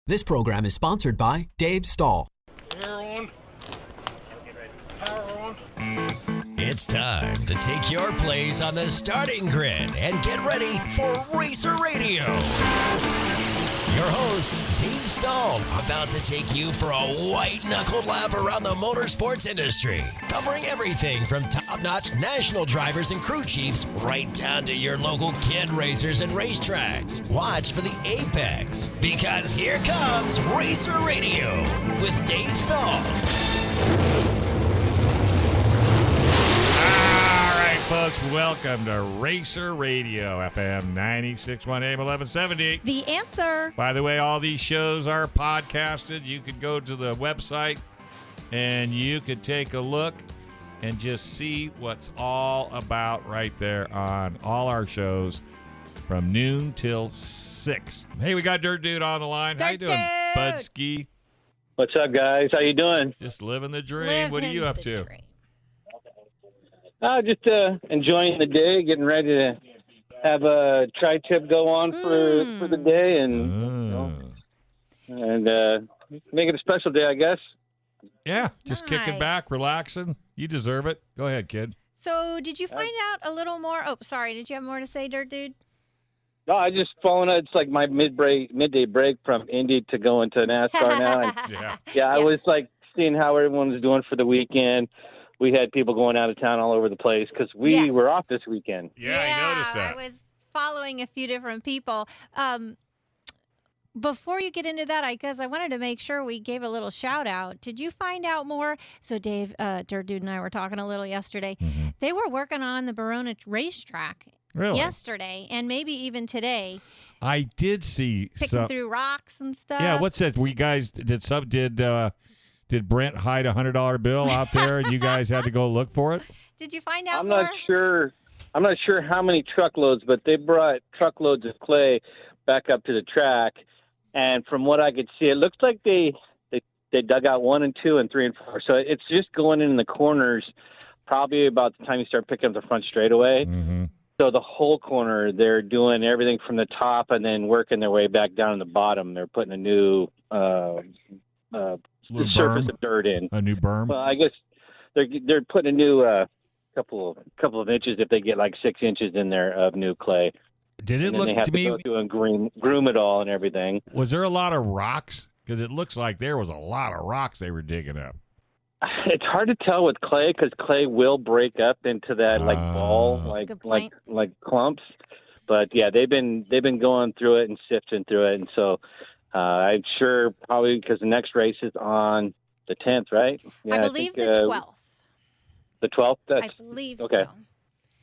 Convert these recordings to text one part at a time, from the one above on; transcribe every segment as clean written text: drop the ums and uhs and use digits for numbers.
This program is sponsored by Dave Stahl. Air on. Power on. It's time to take your place on the starting grid and get ready for Racer Radio. Your host, Dave Stahl, about to take you for a white-knuckled lap around the motorsports industry, covering everything from top-notch national drivers and crew chiefs right down to your local kid racers and racetracks. Watch for the apex, because here comes Racer Radio with Dave Stahl. Folks, welcome to Racer Radio, FM 96.1 AM 1170. The answer. By the way, all these shows are podcasted. You could go to the website and you could take a look and just see what's all about right there on all our shows from noon till 6. Hey, we got Dirt Dude on the line. How you doing, Bud Ski? What's up, guys? How you doing? Just living the dream. What are you up to? Just enjoying the day, getting ready to have a tri-tip go on for the day, and make it a special day, I guess. Yeah, just kicking back, relaxing. You deserve it. Go ahead, kid. So, did you find out a little more? Oh, sorry. Did you have more to say, Dirt Dude? No, I just following it. It's like my midday break from Indy to going to NASCAR now. And, I was like seeing how everyone was doing for the weekend. We had people going out of town all over the place because we were off this weekend. Yeah, I noticed that. I was following a few different people. Before you get into that, I wanted to make sure we gave a little shout out. Did you find out more? So Dave, Dirt Dude and I were talking a little yesterday. Mm-hmm. They were working on the Verona racetrack yesterday and maybe even today. I did see picking through rocks and stuff. Yeah, what's that? We guys Did Brent hide $100 bill out there and you guys had to go look for it? Did you find out I'm more? I'm not sure how many truckloads, but they brought truckloads of clay back up to the track. And from what I could see, it looks like they dug out 1 and 2 and 3 and 4. So it's just going in the corners probably about the time you start picking up the front straightaway. Mm-hmm. So the whole corner, they're doing everything from the top and then working their way back down to the bottom. They're putting a new the surface of dirt in. A new berm? Well, I guess they're putting a new couple of inches if they get like 6 inches in there of new clay. Did it look they have to to me go through and groom it all and everything? Was there a lot of rocks? Because it looks like there was a lot of rocks they were digging up. It's hard to tell with clay because clay will break up into that like ball, like clumps. But yeah, they've been going through it and sifting through it, and so. I'm sure probably because the next race is on the 10th, right? Yeah, I believe the 12th. The 12th? I believe okay. so.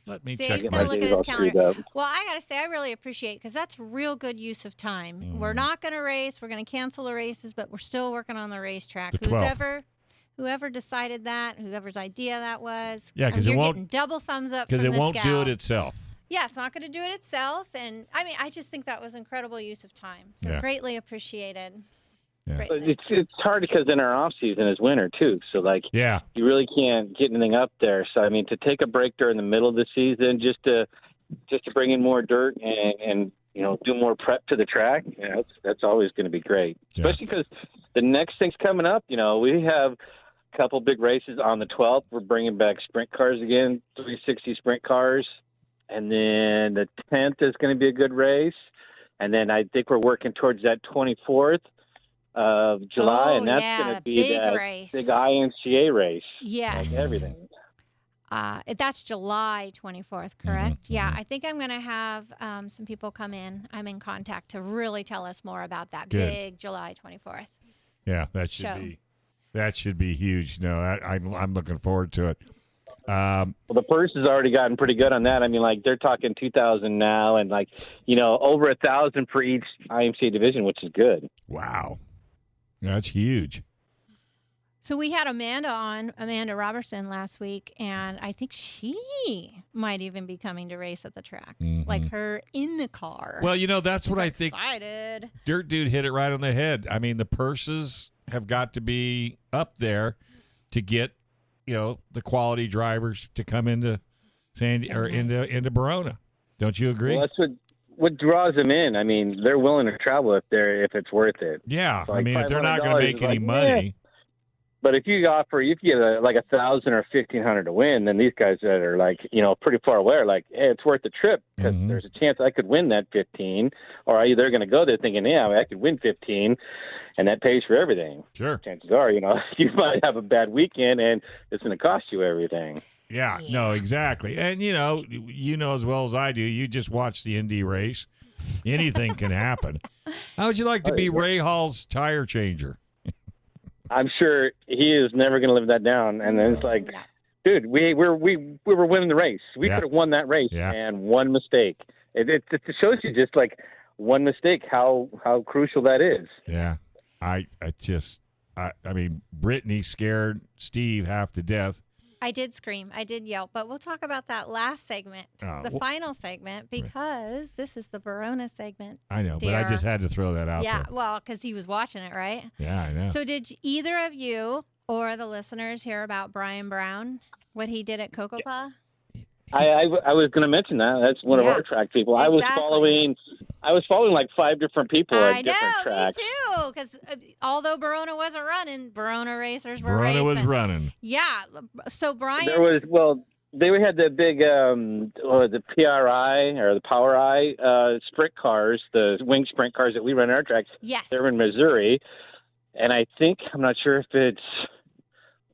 Let me Dave's check going to look at his calendar. Up. Well, I got to say, I really appreciate because that's real good use of time. We're not going to race. We're going to cancel the races, but we're still working on the racetrack. Whoever decided that, whoever's idea that was, because you're getting double thumbs up from this gal. Because it won't do it itself. Yeah, it's not going to do it itself. And, I just think that was incredible use of time. So greatly appreciated. Yeah. But it's hard because in our off season is winter, too. So, you really can't get anything up there. So, to take a break during the middle of the season just to bring in more dirt and do more prep to the track, that's always going to be great. Yeah. Especially because the next thing's coming up. We have a couple big races on the 12th. We're bringing back sprint cars again, 360 sprint cars. And then the 10th is going to be a good race. And then I think we're working towards that 24th of July. And that's going to be that race. Big IMCA race. Yes. Like everything. That's July 24th, correct? Mm-hmm. Yeah, I think I'm going to have some people come in. I'm in contact to really tell us more about that big July 24th. Yeah, that should be huge. No, I'm looking forward to it. Well, the purse has already gotten pretty good on that. They're talking 2,000 now, and over 1,000 for each IMCA division, which is good. Wow, that's huge. So we had Amanda Robertson last week, and I think she might even be coming to race at the track, like her in the car. Well, that's what I think. Excited. Dirt Dude hit it right on the head. The purses have got to be up there to get. The quality drivers to come into into Verona. Don't you agree? Well, what draws them in? I mean, they're willing to travel if it's worth it. Yeah, So I mean, if they're not going to make any money. But if you get like $1,000 or $1,500 to win, then these guys that are like, pretty far away are like, hey, it's worth the trip because there's a chance I could win that 15, or they're going to go there thinking, yeah, I could win 15, and that pays for everything. Sure. Chances are, you might have a bad weekend and it's going to cost you everything. Yeah, no, exactly. And, you know as well as I do, you just watch the Indy race. Anything can happen. How would you like to be Ray Hall's tire changer? I'm sure he is never going to live that down. And then it's like, dude, we were winning the race. We could have won that race, and one mistake. It shows you just like one mistake how crucial that is. Yeah, I mean, Brittany scared Steve half to death. I did scream. I did yell. But we'll talk about that last segment, final segment, because this is the Verona segment. I know, but I just had to throw that out there. Yeah, well, because he was watching it, right? Yeah, I know. So did either of you or the listeners hear about Brian Brown, what he did at Cocopah? I was going to mention that. That's one of our track people. Exactly. I was following like 5 different people at different tracks. Me too. Because although Verona wasn't running, Verona racers were racing. Verona was running. Yeah. So Brian. They had the big the PRI or the Power I sprint cars, the wing sprint cars that we run our tracks. Yes. They're in Missouri, and I'm not sure if it's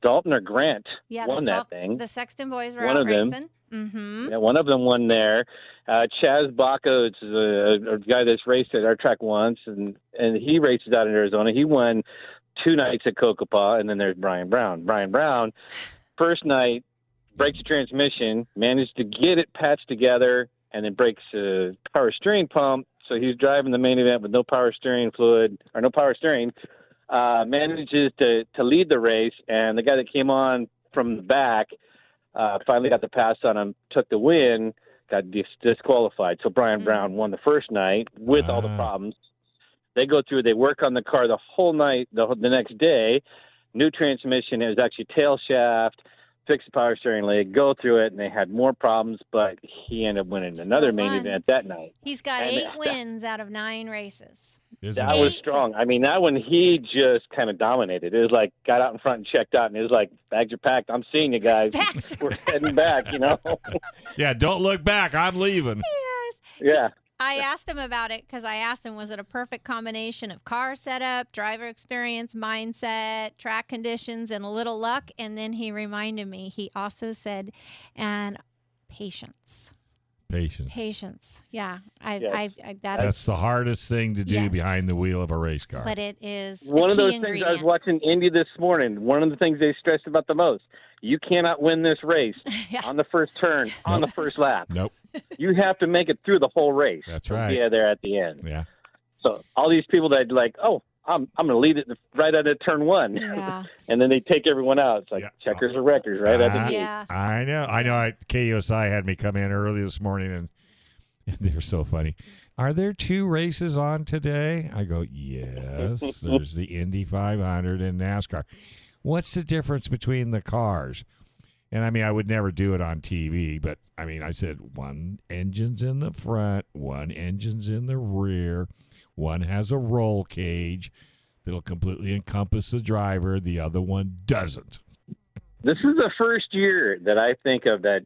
Dalton or Grant won that thing. The Sexton boys were out racing. Mm-hmm. Yeah, one of them won there. Chaz Baco is a guy that's raced at our track once, and he races out in Arizona. He won 2 nights at Cocopah, and then there's Brian Brown. Brian Brown, first night, breaks the transmission, managed to get it patched together, and then breaks the power steering pump. So he's driving the main event with no power steering fluid, or no power steering, manages to lead the race, and the guy that came on from the back finally got the pass on him, took the win, got disqualified. So Brian Brown won the first night with all the problems. They go through, they work on the car the whole night, the next day, new transmission. It was actually tail shaft, fix the power steering leg, go through it, and they had more problems, but he ended up winning another main event that night. He's got 8 wins out of 9 races. That was strong. I mean, that one, he just kind of dominated. It was like, got out in front and checked out, and it was like, bags are packed. I'm seeing you guys. We're heading back, Yeah, don't look back. I'm leaving. Yes. Yeah. I asked him about it because I asked him, was it a perfect combination of car setup, driver experience, mindset, track conditions, and a little luck? And then he reminded me, he also said, and patience. Patience. Yeah. That's the hardest thing to do behind the wheel of a race car. But it is one of those ingredient. things. I was watching Indy this morning. One of the things they stressed about the most: you cannot win this race on the first turn, on the first lap. Nope. You have to make it through the whole race. That's right. Yeah, there at the end. Yeah. So all these people that like, I'm going to lead it right out of turn 1. Yeah. And then they take everyone out. It's like checkers or wreckers right at the gate. Yeah. I know. KUSI had me come in early this morning, and they're so funny. Are there 2 races on today? I go, yes. There's the Indy 500 and NASCAR. What's the difference between the cars? And I mean, I would never do it on TV, but I mean, I said one engine's in the front, one engine's in the rear, one has a roll cage that'll completely encompass the driver, the other one doesn't. This is the first year that I think of that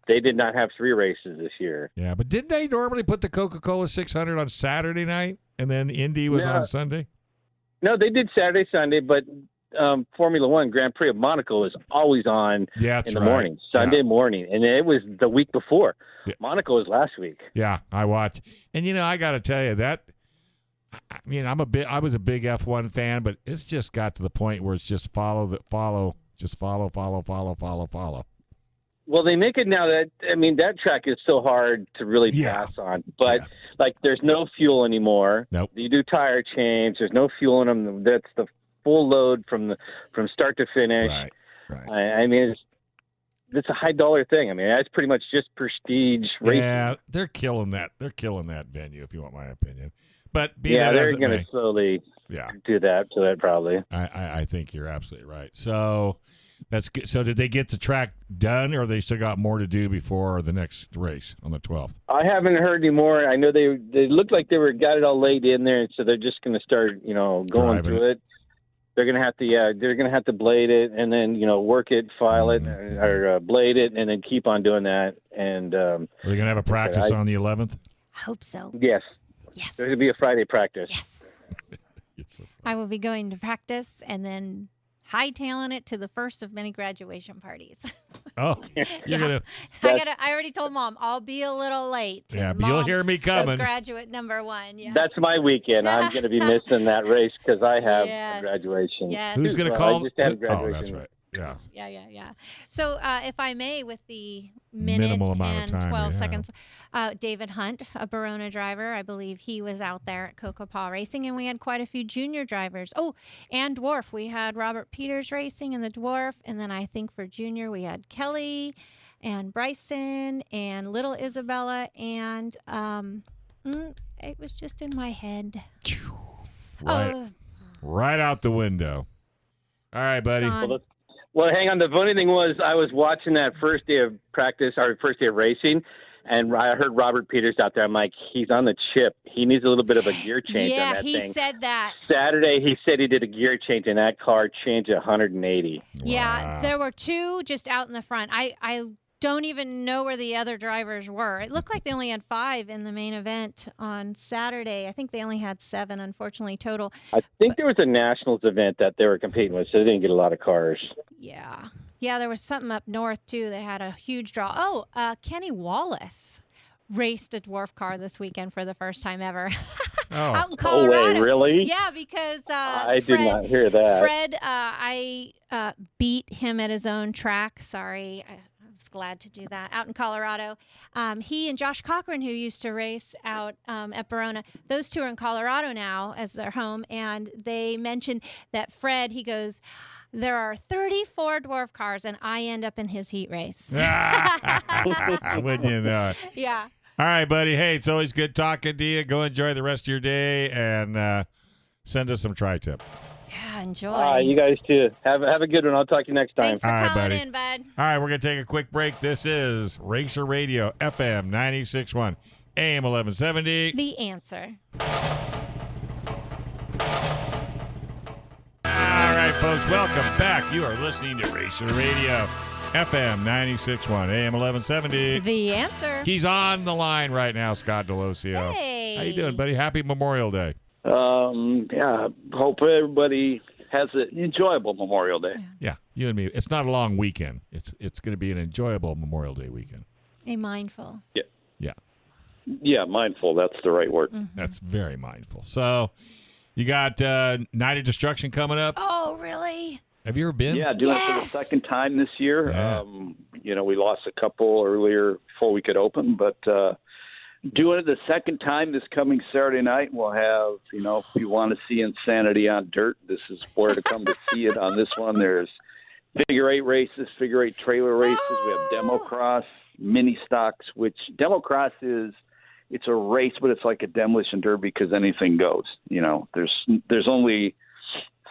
they did not have 3 races this year. Yeah, but didn't they normally put the Coca-Cola 600 on Saturday night and then Indy was on Sunday? No, they did Saturday, Sunday, but Formula One Grand Prix of Monaco is always on in the morning, Sunday morning, and it was the week before. Yeah. Monaco was last week. Yeah, I watched, and I got to tell you that. I mean, I was a big F1 fan, but it's just got to the point where it's just follow. Well, they make it now that, I mean, that track is so hard to really pass on. But, like, there's no fuel anymore. Nope. You do tire change. There's no fuel in them. That's the full load from start to finish. Right. I mean, it's a high-dollar thing. I mean, that's pretty much just prestige racing. Yeah, they're killing that. They're killing that venue, if you want my opinion. But they're going to slowly do that to that probably. I think you're absolutely right. So That's good. So did they get the track done, or they still got more to do before the next race on the 12th? I haven't heard any more. I know they looked like they got it all laid in there, so they're just going to start, going Driving through it. They're going to have to, they're going to have to blade it and then, work it, file it, or blade it, and then keep on doing that. And are they going to have a practice on the 11th? I hope so. Yes. Yes. There's going to be a Friday practice. Yes. I will be going to practice and then hightailing it to the first of many graduation parties. Oh, I already told Mom I'll be a little late. Yeah, but you'll hear me coming. Graduate number 1. Yes. That's my weekend. I'm going to be missing that race because I have a graduation. Yes. Who's going to call? I just had a graduation. Oh, that's right. Yeah. Yeah. So, if I may, with the Minimal amount and of time 12 seconds, David Hunt, a Barona driver, I believe he was out there at Coco Paw Racing, and we had quite a few junior drivers. Oh, and Dwarf. We had Robert Peters racing in the Dwarf, and then I think for junior we had Kelly and Bryson and little Isabella, and it was just in my head. Right out the window. All right, buddy. Well, hang on. The funny thing was I was watching that first day of practice, or first day of racing, and I heard Robert Peters out there. I'm like, he's on the chip. He needs a little bit of a gear change on that thing. Yeah, he said that. Saturday, he said he did a gear change, and that car changed 180. Yeah, there were 2 just out in the front. I don't even know where the other drivers were. It looked like they only had 5 in the main event on Saturday. I think they only had 7, unfortunately, total. I think there was a Nationals event that they were competing with, so they didn't get a lot of cars. Yeah. Yeah, there was something up north, too. They had a huge draw. Oh, Kenny Wallace raced a dwarf car this weekend for the first time ever. Out in Colorado. Oh, wait, really? Yeah, because I did not hear that. Fred, I beat him at his own track. Sorry. I was glad to do that out in Colorado. He and Josh Cochran, who used to race out at Barona, those 2 are in Colorado now as their home. And they mentioned that Fred, he goes, there are 34 dwarf cars, and I end up in his heat race. Wouldn't you know it? Yeah. All right, buddy. Hey, it's always good talking to you. Go enjoy the rest of your day and send us some tri-tip. Yeah, enjoy. You guys too. Have a good one. I'll talk to you next time. Thanks for calling in, bud. All right, we're going to take a quick break. This is Racer Radio, FM 96.1, AM 1170. The Answer. All right, folks, welcome back. You are listening to Racer Radio, FM 96.1, AM 1170. The Answer. He's on the line right now, Scott Delosio. Hey. How you doing, buddy? Happy Memorial Day. Yeah, hope everybody has an enjoyable Memorial Day. Yeah, you and me. It's not a long weekend. It's going to be an enjoyable Memorial Day weekend. A mindful. Yeah, mindful. That's the right word. Mm-hmm. That's very mindful. So you got Night of Destruction coming up. Oh, really? Have you ever been? Yeah, doing it for the second time this year. Yeah. We lost a couple earlier before we could open, but doing it the second time this coming Saturday night, we'll have, if you want to see Insanity on dirt, this is where to come to see it on this one. There's figure 8 races, figure 8 trailer races. We have demo cross, mini stocks, which demo cross it's a race, but it's like a demolition derby because anything goes. There's only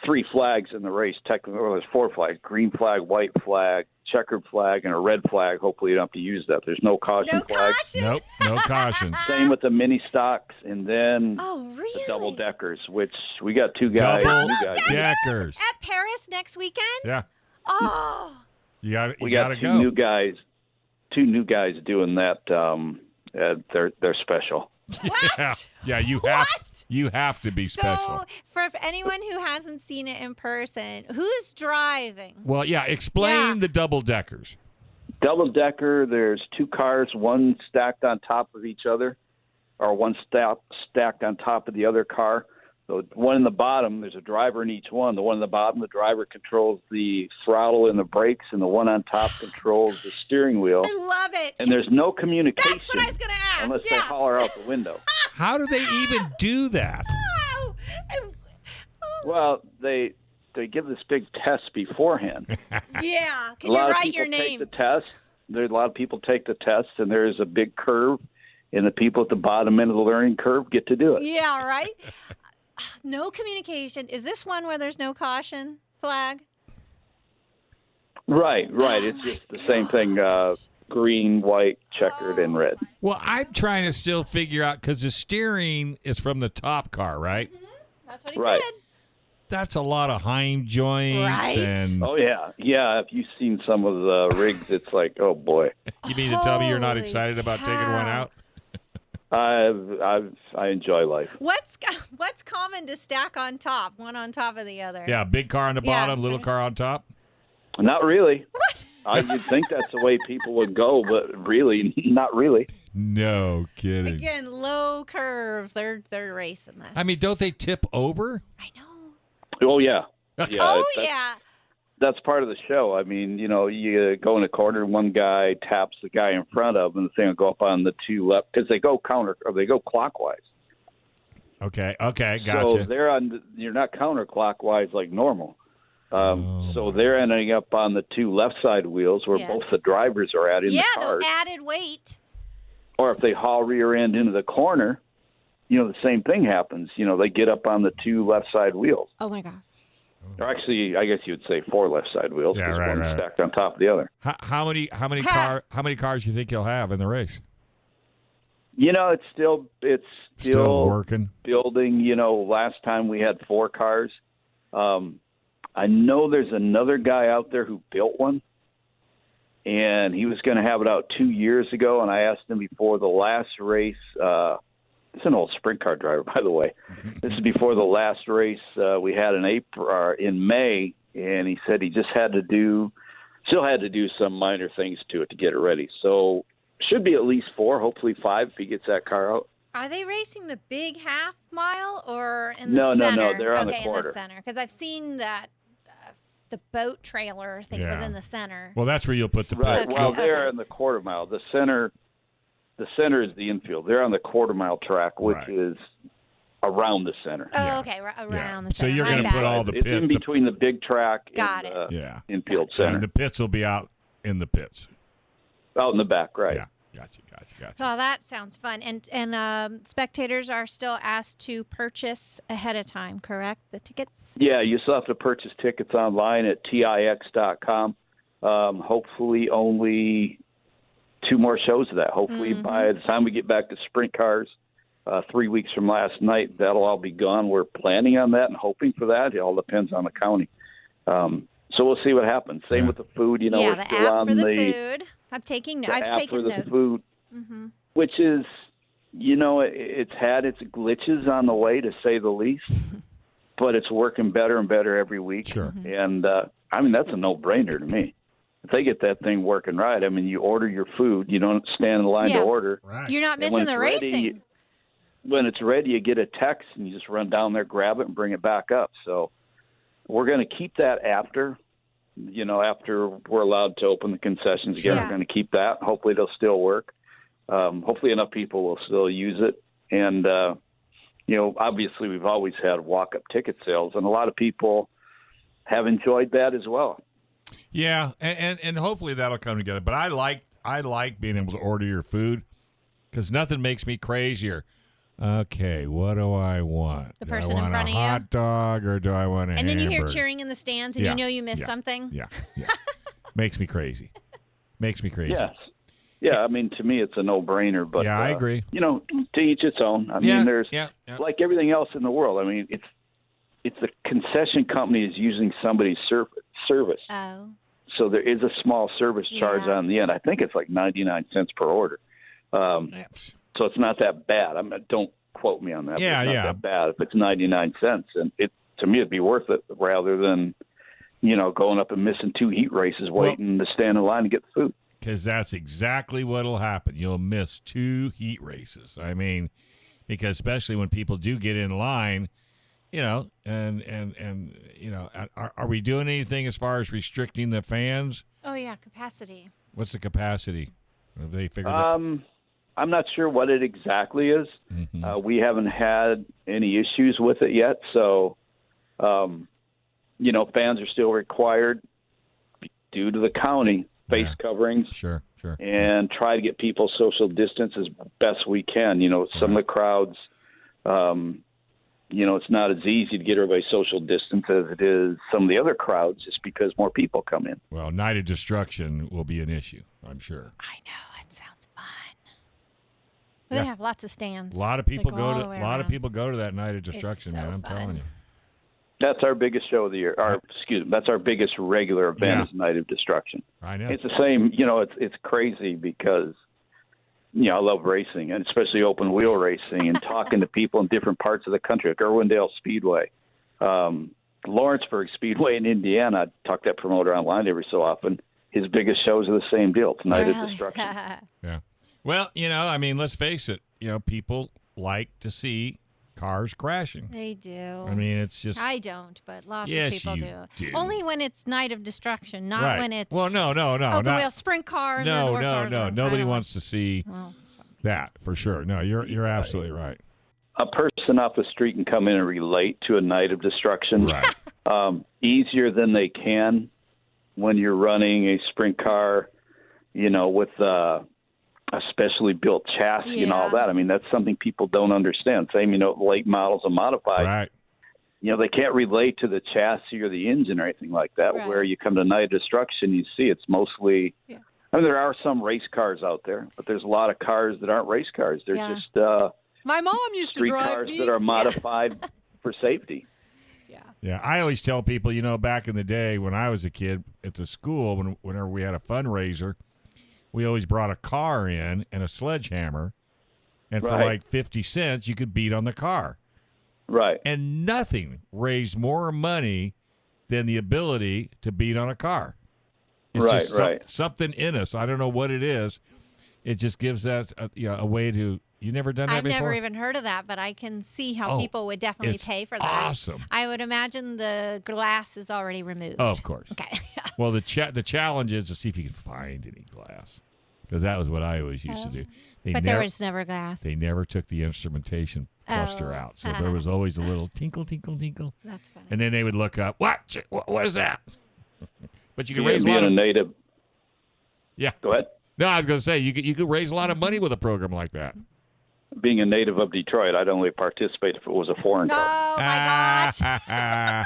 3 flags in the race, technically, or there's 4 flags: green flag, white flag, checkered flag, and a red flag. Hopefully you don't have to use that. There's no caution flag. Nope, no cautions. Same with the mini stocks, and then really? the double deckers, which we got 2 guys. Double deckers at Paris next weekend. Yeah. Oh. We got 2 go. new guys. 2 new guys doing that. They're special. What? Yeah. You have to be special. So, for anyone who hasn't seen it in person, who's driving? Well, yeah. Explain the double deckers. Double decker. There's 2 cars, one stacked on top of each other, or one stacked on top of the other car. So one in the bottom, there's a driver in each one. The one in the bottom, the driver controls the throttle and the brakes, and the one on top controls the steering wheel. I love it. And there's no communication. That's what I was going to ask. Unless they holler out the window. How do they even do that? Well, they give this big test beforehand. Yeah. Can you write your name? Take the test. There's a lot of people take the test, and there's a big curve, and the people at the bottom end of the learning curve get to do it. Yeah, right? No communication. Is this one where there's no caution flag? Right. It's just the same thing, green, white, checkered, and red. Well, I'm trying to still figure out, because the steering is from the top car, right? That's what he said. That's a lot of Heim joints. Right. And Oh, yeah. Yeah, if you've seen some of the rigs, it's like, oh, boy. You mean to tell me you're not Holy excited about taking one out? I enjoy life. What's common to stack on top, one on top of the other? Yeah, big car on the Yeah, bottom, little same. car on top. Not really. What? You'd think that's the way people would go, but really, not really. No kidding. Again, low curve. They're racing this. I mean, don't they tip over? I know. Oh, yeah. Yeah. That's part of the show. I mean, you go in a corner, one guy taps the guy in front of him, and the thing will go up on the two left, because they go clockwise. Okay, gotcha. So you're not counterclockwise like normal. So they're ending up on the two left side wheels where both the drivers are at in the cars. The added weight. Or if they haul rear end into the corner, the same thing happens. They get up on the two left side wheels. Oh my God. Or actually, I guess you would say four left side wheels. Yeah, because right. one's stacked on top of the other. How many cars do you think you'll have in the race? It's still working, building. Last time we had 4 cars. I know there's another guy out there who built one, and he was going to have it out 2 years ago. And I asked him before the last race. It's an old sprint car driver, by the way. This is before the last race we had in May, and he said he just still had to do some minor things to it to get it ready. So should be at least 4, hopefully 5 if he gets that car out. Are they racing the big half mile or in the center? No, they're on the quarter. In the center, because I've seen that the boat trailer, I think, was in the center. Well, that's where you'll put the right. pit. Well, they're in the quarter mile. The center is the infield. They're on the quarter mile track, which is around the center. Oh, okay, around the center. So you're going to put all the It's pit in between the big track Got and it. the infield center. And the pits will be out in the pits. Out in the back, right. Yeah, gotcha. Oh, that sounds fun. And spectators are still asked to purchase ahead of time, correct? The tickets? Yeah, you still have to purchase tickets online at TIX.com. Hopefully only 2 more shows of that. Hopefully by the time we get back to sprint cars 3 weeks from last night, that'll all be gone. We're planning on that and hoping for that. It all depends on the county. So we'll see what happens. Same with the food. The we're app still on for the food. I've taken notes. Food, which is, it's had its glitches on the way, to say the least, but it's working better and better every week. Sure. And, that's a no-brainer to me. If they get that thing working right, you order your food. You don't stand in line to order. Right. You're not missing the racing. When it's ready, you get a text, and you just run down there, grab it, and bring it back up. So we're going to keep that after we're allowed to open the concessions again. We're going to keep that. Hopefully it'll still work. Hopefully enough people will still use it. And, obviously we've always had walk-up ticket sales, and a lot of people have enjoyed that as well. Yeah, and hopefully that'll come together. But I like being able to order your food, because nothing makes me crazier. Okay, what do I want? The person in front of you? Do I want a hot dog, or do I want a And then you hear hamburger? cheering in the stands, and you know you missed something? Yeah. Makes me crazy. Yes. Yeah, to me it's a no-brainer. But I agree. To each its own. There's like everything else in the world. It's the concession company is using somebody's service. Oh. So there is a small service charge on the end. I think it's like 99 cents per order. So it's not that bad. Don't quote me on that. It's not that bad if it's 99 cents. And to me, it'd be worth it rather than, going up and missing 2 heat races waiting to stand in line to get the food. Because that's exactly what'll happen. You'll miss 2 heat races. Because especially when people do get in line, are we doing anything as far as restricting the fans? Oh, yeah, capacity. What's the capacity? Have they figured it? I'm not sure what it exactly is. Mm-hmm. We haven't had any issues with it yet. So, fans are still required, due to the county, face coverings. Sure. And try to get people social distance as best we can. Some of the crowds, it's not as easy to get everybody social distance as it is some of the other crowds, just because more people come in. Well, Night of Destruction will be an issue, I'm sure. I know, it sounds fun. They have lots of stands. A lot of people go to that Night of Destruction, man. I'm telling you. That's our biggest show of the year. That's our biggest regular event is Night of Destruction. I know. It's the same. It's crazy because I love racing, and especially open wheel racing, and talking to people in different parts of the country, like Irwindale Speedway, Lawrenceburg Speedway in Indiana. I talk to that promoter online every so often. His biggest shows are the same deal. It's Night of Destruction. Yeah. Well, let's face it. People like to see cars crashing. They do. I mean, it's just. I don't, but lots of people do. Only when it's Night of Destruction, not when it's. Well, no. Open wheel sprint cars. No. Cars Nobody wants to see that for sure. No, you're absolutely right. A person off the street can come in and relate to a Night of Destruction. Right. Easier than they can when you're running a sprint car, with a specially built chassis and all that. I mean, that's something people don't understand. Same, late models and modified. Right. They can't relate to the chassis or the engine or anything like that. Right. Where you come to Night of Destruction, you see it's mostly. Yeah. I mean, there are some race cars out there, but there's a lot of cars that aren't race cars. They're just my mom used to drive cars that are modified for safety. Yeah, I always tell people, back in the day when I was a kid at the school, whenever we had a fundraiser, we always brought a car in and a sledgehammer, and for like 50 cents, you could beat on the car. Right. And nothing raised more money than the ability to beat on a car. It's just something in us. I don't know what it is. It just gives that a way to. You never done that before? I've never even heard of that, but I can see how people would definitely pay for that. Awesome. I would imagine the glass is already removed. Oh, of course. Okay. Well, the challenge is to see if you can find any glass, because that was what I always used to do. There was never glass. They never took the instrumentation cluster out, so there was always a little tinkle, tinkle, tinkle. That's funny. And then they would look up, what is that? But you can raise a lot of native. Yeah. Go ahead. No, I was going to say you could raise a lot of money with a program like that. Being a native of Detroit, I'd only participate if it was a foreign car. Oh, my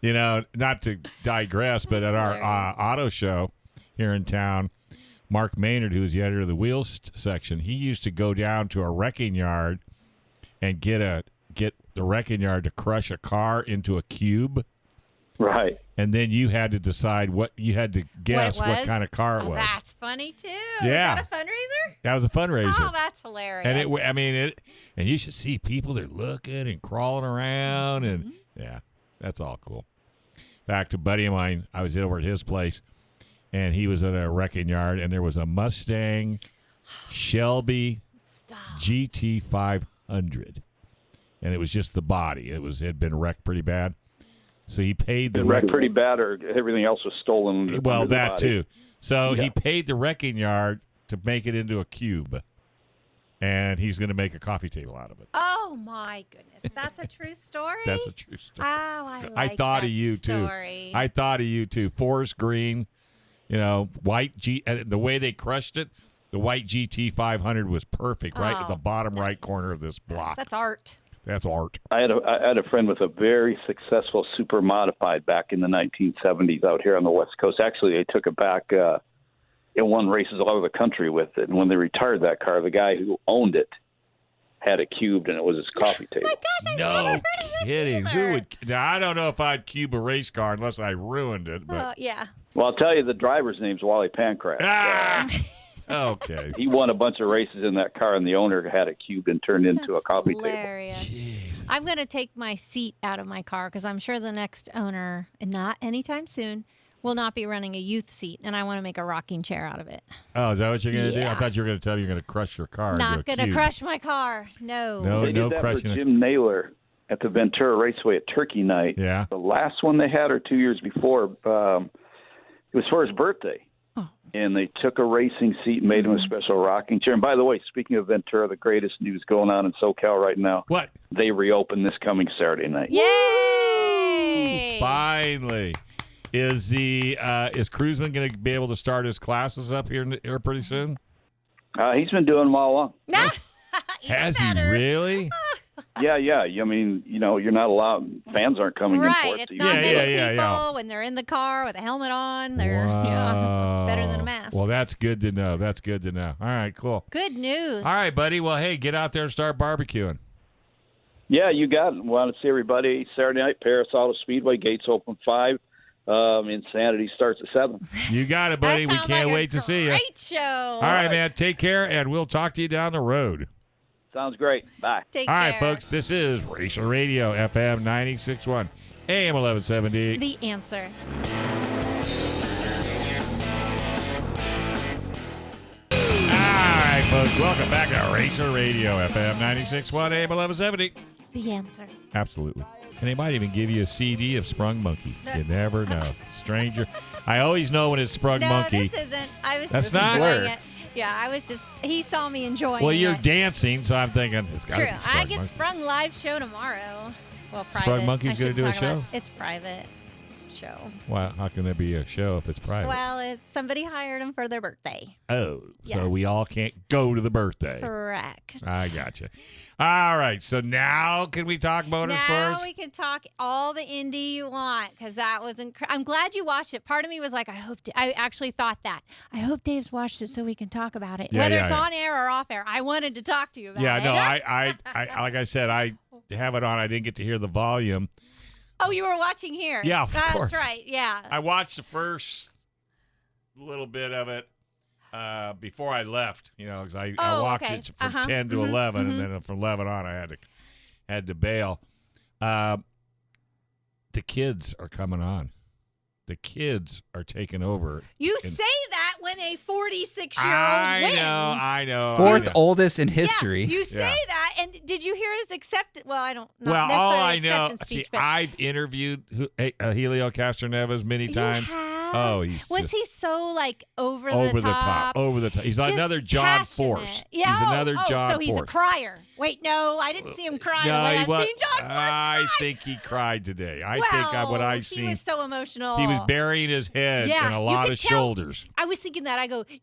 gosh. Not to digress, but at our auto show here in town, Mark Maynard, who's the editor of the wheels section, he used to go down to a wrecking yard and get the wrecking yard to crush a car into a cube. Right. And then you had to decide what kind of car it was. That's funny too. Yeah. Was that a fundraiser? That was a fundraiser. Oh, that's hilarious. And you should see people, they're looking and crawling around, and that's all cool. Back to a buddy of mine, I was over at his place, and he was at a wrecking yard, and there was a Mustang Shelby GT 500, and it was just the body. It had been wrecked pretty bad. So he paid the wrecked pretty bad, or everything else was stolen. Well, that too. So he paid the wrecking yard to make it into a cube, and he's going to make a coffee table out of it. Oh my goodness, that's a true story. That's a true story. Oh, I thought of you story. too. I thought of you too. Forest green, white the way they crushed it, the white GT 500 was perfect, right at the bottom right corner of this block. That's art. That's art. I had a friend with a very successful super modified back in the 1970s out here on the West Coast. Actually, they took it back and won races all over the country with it. And when they retired that car, the guy who owned it had it cubed, and it was his coffee table. Oh my gosh, no kidding. Who would? Now, I don't know if I'd cube a race car unless I ruined it. But yeah. Well, I'll tell you, the driver's name's Wally Pancraft. Okay. He won a bunch of races in that car, and the owner had it cubed and turned into a coffee table. Jeez. I'm going to take my seat out of my car because I'm sure the next owner, and not anytime soon, will not be running a youth seat, and I want to make a rocking chair out of it. Oh, is that what you're going to do? I thought you were going to tell me you're going to crush your car. Not going to crush my car. No. They did that crushing for Jim Naylor at the Ventura Raceway at Turkey Night. Yeah. The last one they had, or 2 years before, it was for his birthday. And they took a racing seat and made him a special rocking chair. And by the way, speaking of Ventura, the greatest news going on in SoCal right now. What? They reopen this coming Saturday night. Yay! Finally. Is Cruzman going to be able to start his classes up here pretty soon? He's been doing them all along. Has he really? Yeah. I mean, you're not allowed. Fans aren't coming in for it. It's not many people when they're in the car with a helmet on. They're better than a mask. Well, that's good to know. All right, cool. Good news. All right, buddy. Well, hey, get out there and start barbecuing. Yeah, you got it. Want to see everybody Saturday night, Paris Auto Speedway. Gates open 5. Insanity starts at 7. You got it, buddy. We can't wait to see you. Great show. All right, man. Take care, and we'll talk to you down the road. Sounds great. Bye. Take All care. right, folks. This is Racer Radio, FM 96.1, AM 1170. The Answer. All right, folks. Welcome back to Racer Radio, FM 96.1, AM 1170. The Answer. Absolutely. And they might even give you a CD of Sprung Monkey. You never know. Stranger. I always know when it's Sprung Monkey. No, this isn't. I was That's just not enjoying it. Yeah, I was just. He saw me enjoying it. Well, you're dancing, so I'm thinking it's got to True. be Sprung I get Monkey. Sprung live show tomorrow. Well, private. Sprung Monkey's going to do a show? It's private show. Well, how can there be a show if it's private? Well, somebody hired him for their birthday. Oh, Yeah. so we all can't go to the birthday. Correct. I gotcha. All right, so now can we talk motorsports? Now we can talk all the Indy you want because that was incredible. I'm glad you watched it. Part of me was like, I actually thought that. I hope Dave's watched it so we can talk about it. Yeah, Whether yeah, it's yeah. on air or off air, I wanted to talk to you about it. Yeah, no, I like I said, I have it on. I didn't get to hear the volume. Oh, you were watching here. Yeah, of course. That's right. Yeah. I watched the first little bit of it before I left, because I watched it from 10 to 11, and then from 11 on I had to bail. The kids are coming on. The kids are taking over. You say that when a 46-year-old wins. I know. Fourth oldest in history. Yeah, you say that, and did you hear his acceptance? Well, I don't. Not well, necessarily all I know. acceptance speech, but I've interviewed Helio Castroneves many times. You have? Oh, was he so like over the top? Over the top. He's Just another John passionate. Force. Yeah. He's another John so he's Force. a crier. Wait, no, I didn't see him cry the way I've seen John Force cry. I think he cried today. I think what I seen. He was so emotional. He was burying his head in a lot of shoulders. I was thinking that.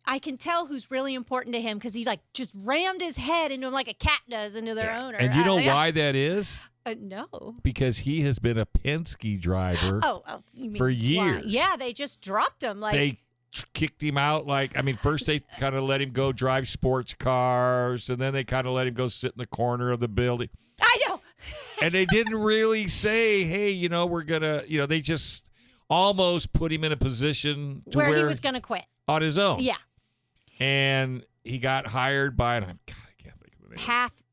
I can tell who's really important to him because he like just rammed his head into him like a cat does into their owner. And you know why that is? No. Because he has been a Penske driver you mean for why? years. Yeah, they just dropped him. Like they kicked him out. First they kind of let him go drive sports cars, and then they kind of let him go sit in the corner of the building. I know. And they didn't really say, hey, we're going to, they just almost put him in a position to where he was going to quit. On his own. Yeah. And he got hired by, I can't think of the name.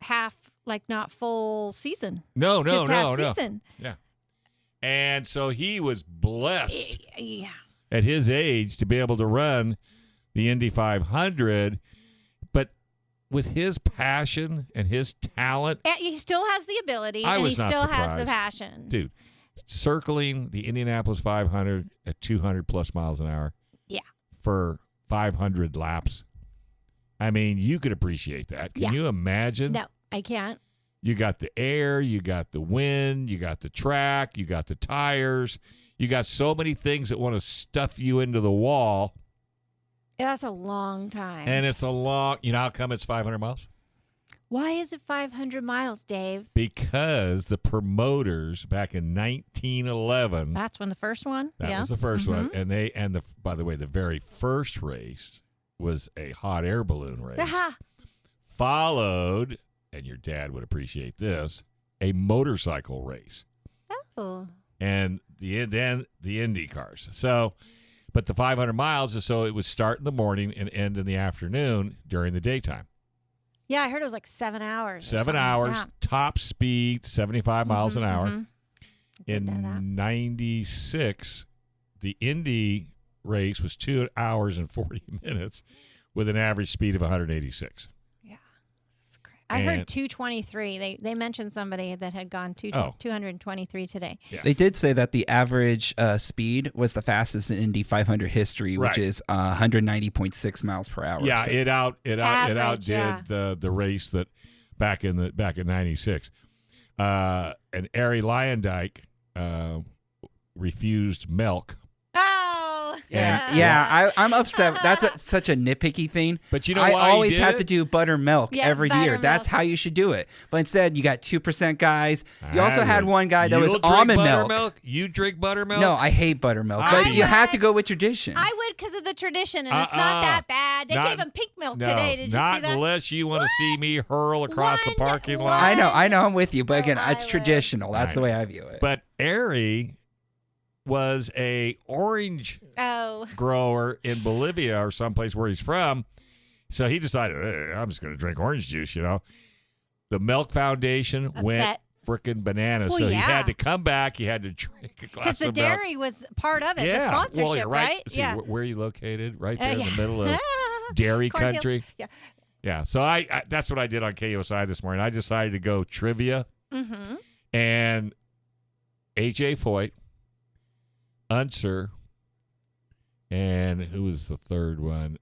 Half, like not full season. No. Half season. Yeah. And so he was blessed Yeah. at his age to be able to run the Indy 500. But with his passion and his talent. And he still has the ability, I and was he not still has surprised. the passion. Dude, circling the Indianapolis 500 at 200 plus miles an hour. Yeah. For 500 laps. I mean, you could appreciate that. Can you imagine? No, I can't. You got the air, you got the wind, you got the track, you got the tires. You got so many things that want to stuff you into the wall. That's a long time. And it's a long, how come it's 500 miles? Why is it 500 miles, Dave? Because the promoters back in 1911. That's when the first one? That was the first one. And by the way, the very first race was a hot air balloon race. Followed, and your dad would appreciate this, a motorcycle race. Oh. And then the Indy cars. So, but the 500 miles is so it would start in the morning and end in the afternoon during the daytime. Yeah, I heard it was like 7 hours. 7 hours, top speed, 75 miles an hour. In 96, the Indy race was 2 hours and 40 minutes with an average speed of 186. Yeah. That's great. I heard 223. They mentioned somebody that had gone 223 today. Yeah. They did say that the average speed was the fastest in Indy 500 history, which is 190.6 miles per hour. Yeah, so. it outdid the race that back in 96. And Arie Luyendyk refused milk. Oh. I'm upset. That's such a nitpicky thing. But you know I why he always did have it? to do buttermilk every year. buttermilk. That's how you should do it. But instead, you got 2% guys. You also I had would- one guy that was You'll drink almond buttermilk? You drink buttermilk? No, I hate buttermilk. I But you have to would. go with tradition. I would because of the tradition, and it's not that bad. They Not- gave him pink milk No, today. Did you not see that? unless you want to see me hurl across the One- parking one- lot. I know, I'm with you. But again, I it's would. traditional. That's I the way I view it. But Ari was a orange Oh. grower in Bolivia or someplace where he's from. So he decided, "Hey, I'm just going to drink orange juice, you know." The Milk Foundation went Upset. freaking bananas. Well, so he yeah. had to come back. He had to drink a Because glass the of milk. dairy was part of it, Yeah. the sponsorship, well, you're right? See, yeah. where are you located? Right there in yeah. the middle of dairy Cornfields. country. Yeah. Yeah. So I that's what I did on KUSI this morning. I decided to go trivia. Mm-hmm. And AJ Foyt, Unser, and who was the third one?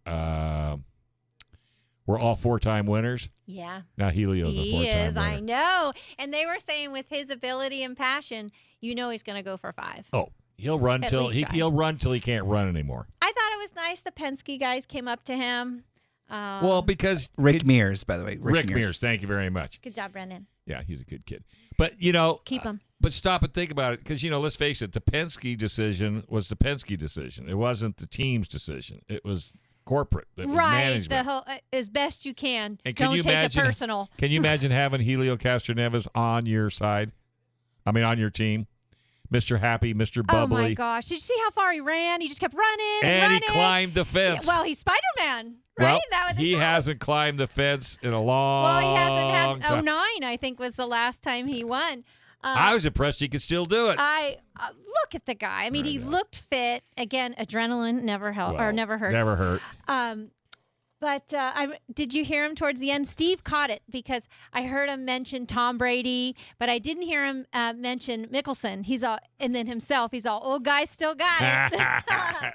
We're all 4-time winners. Yeah. Now Helio's a 4-time He is, winner. I know. And they were saying with his ability and passion, you know he's going to go for 5. Oh, he'll run At till least try. he'll run till he can't run anymore. I thought it was nice the Penske guys came up to him. Well, because Rick Mears, by the way. Rick Mears, thank you very much. Good job, Brendan. Yeah, he's a good kid. But, you know, Keep him. But stop and think about it, because, you know, let's face it, the Penske decision was the Penske decision. It wasn't the team's decision. It was corporate. It was Right. management. The whole, as best you can. And can Don't you take imagine, it personal. Can you imagine having Helio Castroneves on your side? I mean, on your team? Mr. Happy, Mr. Bubbly. Oh, my gosh. Did you see how far he ran? He just kept running And running. he climbed the fence. Well, he's Spider-Man, right? Well, That was he hasn't climbed the fence in a long Well, he hasn't had time. 09, I think, was the last time he won. I was impressed he could still do it. I look at the guy. I mean, he looked fit. Again, adrenaline never helps or never hurts. Never hurt. But did you hear him towards the end? Steve caught it because I heard him mention Tom Brady, but I didn't hear him mention Mickelson. He's all, and then himself. He's all, old guy still got it.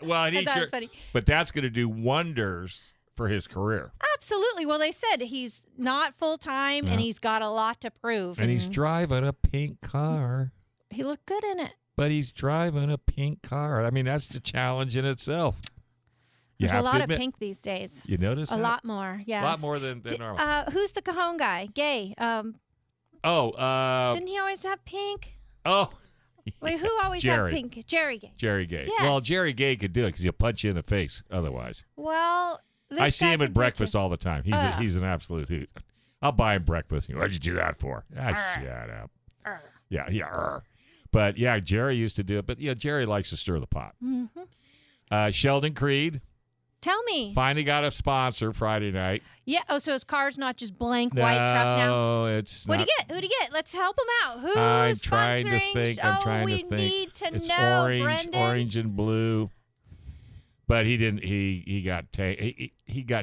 Well, I thought it was funny. But that's going to do wonders for his career. Absolutely. Well, they said he's not full time and he's got a lot to prove. And he's driving a pink car. He looked good in it. But he's driving a pink car. I mean, that's the challenge in itself. You There's a have to lot of admit- pink these days. You notice A that? lot more, yes. A lot more than normal. Who's the Cajon guy? Gay. Didn't Didn't he always have pink? Oh. Wait, who always Jerry. had pink? Jerry Gay. Jerry Gay. Yes. Well, Jerry Gay could do it because he'll punch you in the face otherwise. Well, this I see guy him can at do it, breakfast too. all the time. He's an absolute hoot. I'll buy him breakfast. What'd you do that for? Shut up. Yeah. But, yeah, Jerry used to do it. But, yeah, Jerry likes to stir the pot. Mm-hmm. Sheldon Creed Tell me. finally got a sponsor Friday night. Yeah. Oh, so his car's not just blank white truck now? No, it's What not. do you get? Who do you get? Let's help him out. Who's I'm sponsoring? trying to think. I'm trying we to think. need to It's know, orange, Brendan. orange and blue. But he didn't. He got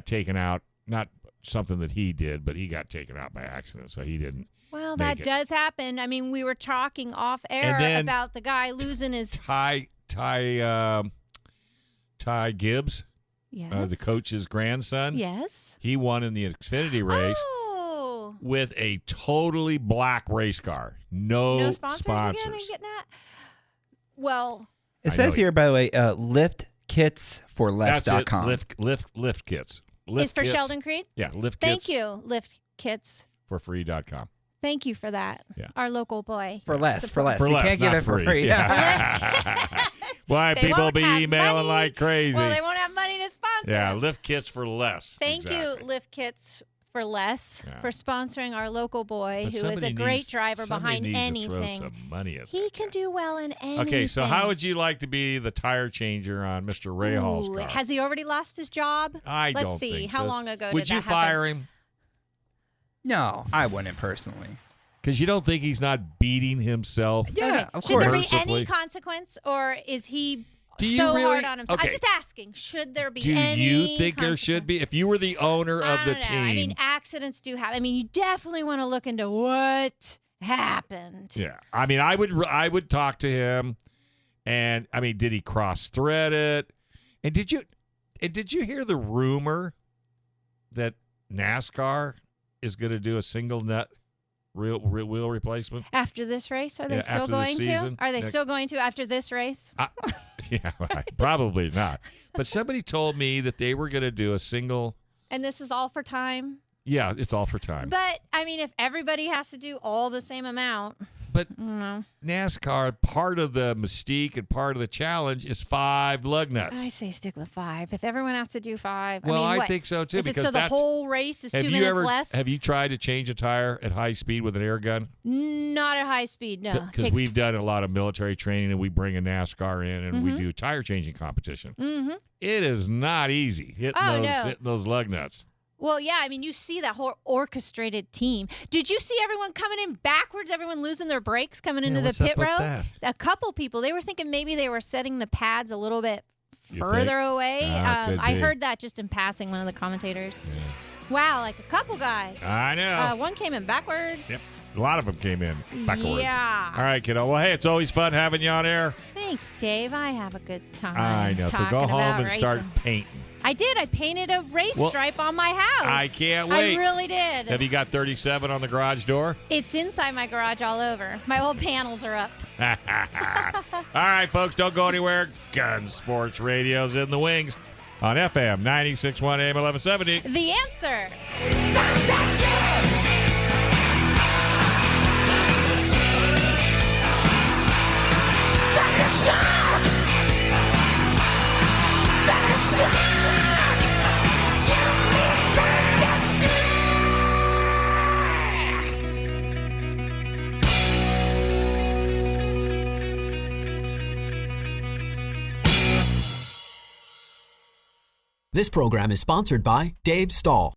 taken out. Not something that he did, but he got taken out by accident. So he didn't. Well, make that it. does happen. I mean, we were talking off air then- about the guy losing his. Ty Gibbs, Yes. the coach's grandson. Yes. He won in the Xfinity race Oh. with a totally black race car. No sponsors sponsors. again? Are you getting that? Well, It I says know here, by the way, That's it. liftkitsforless.com. Lift kits. it's for kits. Sheldon Creed. Yeah, lift Thank kits you, Lift Kits. for free.com. Thank you for that. Yeah. Our local boy. For less. For you less, can't give not it for free. Yeah. Why They people won't be have emailing money. like crazy? Well, they won't have money to sponsor. Yeah, it. lift kits for less. Thank you, Exactly. Lift Kits for Less, Yeah. for sponsoring our local boy But who is a somebody great needs- driver somebody behind needs to throw anything. some money at He that can guy. do well in anything. Okay, so how would you like to be the tire changer on Mr. Rahall's Ooh, car? Has he already lost his job? I Let's don't see. think How so. long ago Would did you that happen? fire him? No, I wouldn't personally. Because you don't think he's not beating himself? Yeah, Okay. of Should there course. be Mercifully. any consequence, or is he Do you so really- hard on himself? okay. I'm just asking. Should there be Do any you think there consequence? should be? If you were the owner of I the don't know. team. I mean, accidents do happen. I mean, you definitely want to look into what happened. Yeah, I mean, I would talk to him, and I mean, did he cross thread it? And did you hear the rumor that NASCAR is going to do a single nut real wheel replacement? After this race, are they Yeah, still after this going to? season, Are they next- still going to after this race? Yeah, right. Probably not. But somebody told me that they were going to do a single. And this is all for time? Yeah, it's all for time. But, I mean, if everybody has to do all the same amount. But I don't know. NASCAR, part of the mystique and part of the challenge is 5 lug nuts. I say stick with 5. If everyone has to do 5. Well, I mean, I think so, too. Is it so the whole race is 2 minutes less? Have you tried to change a tire at high speed with an air gun? Not at high speed, no. Because we've done a lot of military training, and we bring a NASCAR in, and we do tire changing competition. Mm-hmm. It is not easy hitting those lug nuts. Well, yeah, I mean, you see that whole orchestrated team. Did you see everyone coming in backwards, everyone losing their brakes coming into the pit row? A couple people, they were thinking maybe they were setting the pads a little bit further away. I heard that just in passing, one of the commentators. Yeah. Wow, like a couple guys. I know. One came in backwards. Yep. A lot of them came in backwards. Yeah. All right, kiddo. Well, hey, it's always fun having you on air. Thanks, Dave. I have a good time. I know. So go home and start painting. I did. I painted a race stripe on my house. I can't wait. I really did. Have you got 37 on the garage door? It's inside my garage all over. My old panels are up. All right, folks, don't go anywhere. Gun Sports Radio's in the wings on FM 96.1 AM 1170. The Answer. This program is sponsored by Dave Stahl.